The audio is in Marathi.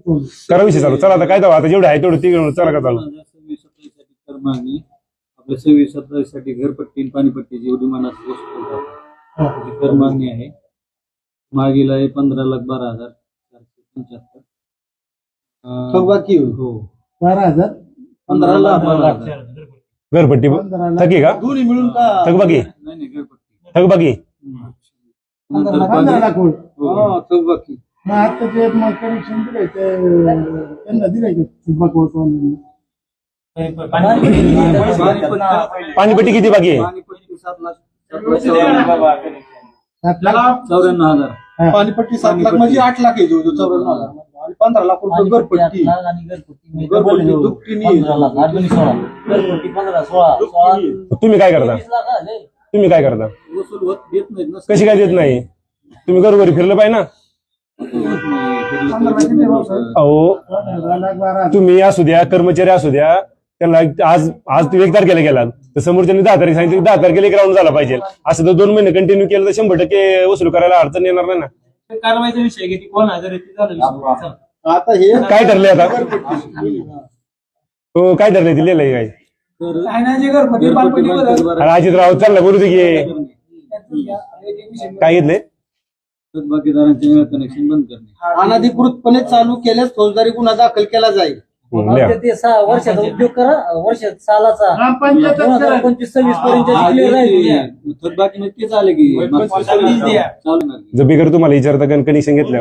करा विषय चालू. चला आता काय दावा, आता जेवढे आहे तेवढं ती चला का चालू. 26-27 कर मागणी आपल्या 26-27 घरपट्टी आणि पाणीपट्टीची एवढी मनात कर मागणी आहे. मागील आहे 15,12,475. बाकी हो 12,000 15,12,000 घरपट्टी थकी का दोन्ही मिळून का थकबाकी नाही घरपट्टी थकबाकी 15 लाख होईल. हो थकबाकी. मग आता जे मग कनेक्शन दिलंय ते त्यांना दिलंय का थकबाकी होतो पाणीपट्टी किती बाकी आहे? पाणीपट्टी 7,54,000. पाणीपट्टी 7 लाख म्हणजे 8 लाख आहे जो 94,000 आणि 15 लाख रुपये घरपट्टी तुम्ही काय करता? तुम्ही काय करता? वसूल होत देत नाहीत ना. कशी काय देत नाही? तुम्ही घरोघरी फिरलं पाहिजे ना. अहो तुम्ही असू द्या, कर्मचारी असू द्या, त्यांना आज तू 1 तारखेला गेला तर समोरच्यानी 10 तारीख सांगितलं, 10 तारखेला एक राऊंड झाला पाहिजे. असं तर 2 महिने कंटिन्यू केलं तर 100% वसूल करायला अडचण येणार नाही ना. कारवाईचा विषय किती कोण हजर आहे ते झालं. आता हे काय ठरलंय आता? हो काय ठरलंय दिलेलं काय? अजितराव चालला बोलू दे की काय घेतलंय? थकबाकीदारांचे कनेक्शन बंद करणे. अनधिकृतपणे चालू केल्यास फौजदारी गुन्हा दाखल केला जाईल. ते 6 वर्षाचा उद्योग करा, वर्षात सालाचा 2025-26 पर्यंत थकबाकी नक्कीच आले की चालू जर बिगर तुम्हाला विचारता कनेक्शन घेतलं